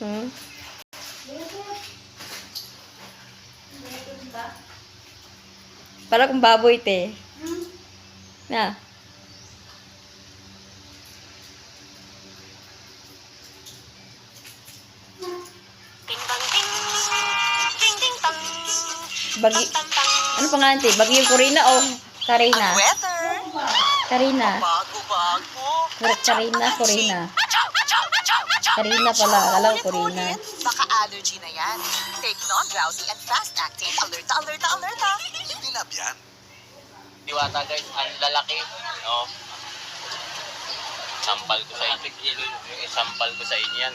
Hmm? Para kung baboy, te. Na. Bagi... Ano pangalan, te? Bagyo Corina o Karina? Karina. Karina, Corina. Karina pala. Akala ko Corina. Baka allergy na yan. Take non-drowsy and fast-acting alerta, alerta, alerta. Hindi lab yan. Diwata guys, ang lalaki. No? Sampal ko sa inyo. Sampal ko sa inyo yan.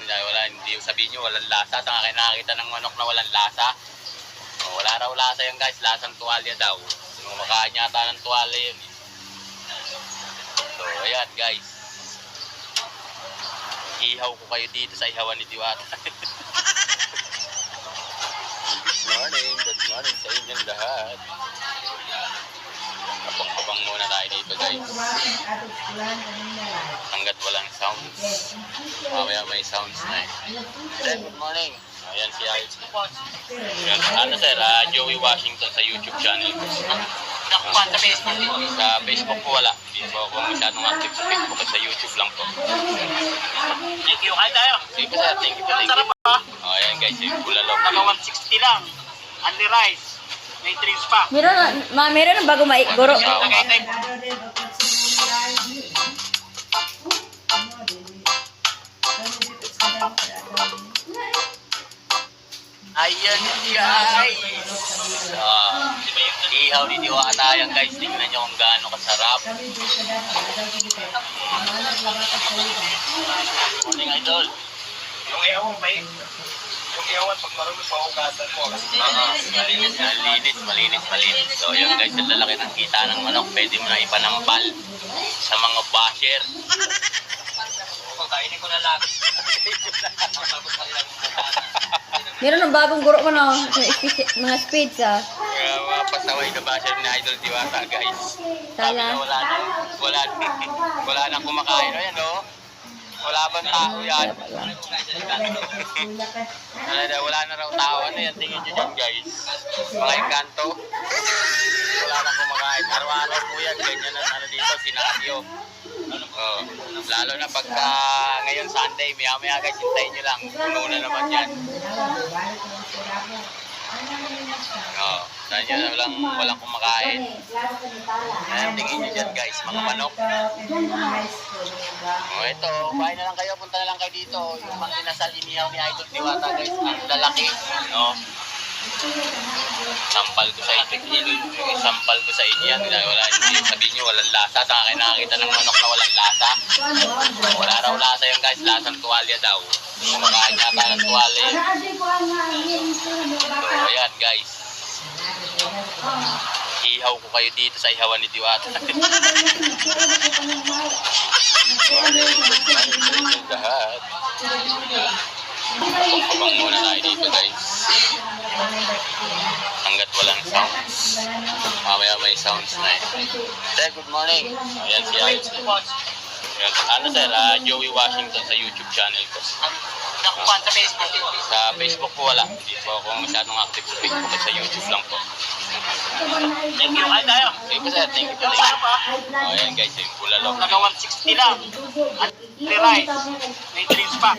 Hindi yung sabihin nyo, walang lasa. Saan kayo nakakita ng manok na walang lasa? O, wala raw lasa yan guys. Lasang tuwalya daw. Kumakain yata ng tuwalya yun. So, ayan guys. Ihaw ko kayo dito sa ihawan ni Diwata. Good morning sa inyong lahat. Kapag muna tayo dito guys. Hanggat walang sounds. Mamaya may sounds na eh. Then, good morning. Ayan si Ayos. Ano sir, Joey Washington sa YouTube channel ko. Nakuha sa Facebook din. Sa Facebook po wala. Hindi po ako masyadong active sa Facebook at sa YouTube lang po. Thank you. Kain tayo. Sige po sir, thank you po. Sarap pa. O ayan guys, yung bulalok. Naka 160 lang. Only rice. May drinks pa. Meron na bago maiguro. Lagay tayo. Ayan guys! Ihaw ni Diwata yan guys. Tingnan nyo kung gaano kasarap. Morning idol. Yung ewan ba yun? Yung ewan, pag marunong pa ugasan mo. Malinis. So yun guys, ang lalaki ng kita ng manok. Pwede mo na ipanampal sa mga basher. Kainin ko na lang. Meron ng bagong guro ko no. Mga speeds ah. Kaya mga pasaway na basher ni Idol Diwata guys. Sabi Sana. na wala nang kumakain. Ayan o. Wala bang tao yan? Wala na raw tao. Ano yan? Tingin nyo dyan guys. Mga engkanto. Wala nang kumakain. Araw-araw po yan. Ganyan ang ano dito. Sinadyo. Oh, lalo na pagka ngayon Sunday, maya-maya guys, hintayin nyo lang. Puno na naman yan. Oh, saan nyo lang walang kumakain. Ayan, tingin nyo dyan guys, mga manok. Oh, ito, bahay na lang kayo, punta na lang kayo dito. Yung mga inasal inihaw ni Idol Diwata guys, ang lalaki. No? Sampal ko sa inyo yan. Hindi sabihin nyo walang lasa. Saan kayo nakakita ng manok na walang lasa? Wala raw lasa yan guys. Lasang tuwalya daw. Kumakain yata ng tuwalya yun. So ayan guys. Ihaw ko kayo dito sa ihawan ni Diwata. Lahat. Kapag muna tayo dito guys. Hanggat walang sounds. Mamaya may sounds na eh. Sir, good morning. Ayan si Ayos. Ano sir, Joey Washington sa YouTube channel ko. Nakuha sa Facebook din. Sa Facebook po wala. Hindi po ako masyadong active sa Facebook at sa YouTube lang po. Thank you. Kain tayo. Sige po sir, thank you po. Sarap pa. O ayan guys, yung bulalok. Naka 160 lang. Only rice. May drinks pa.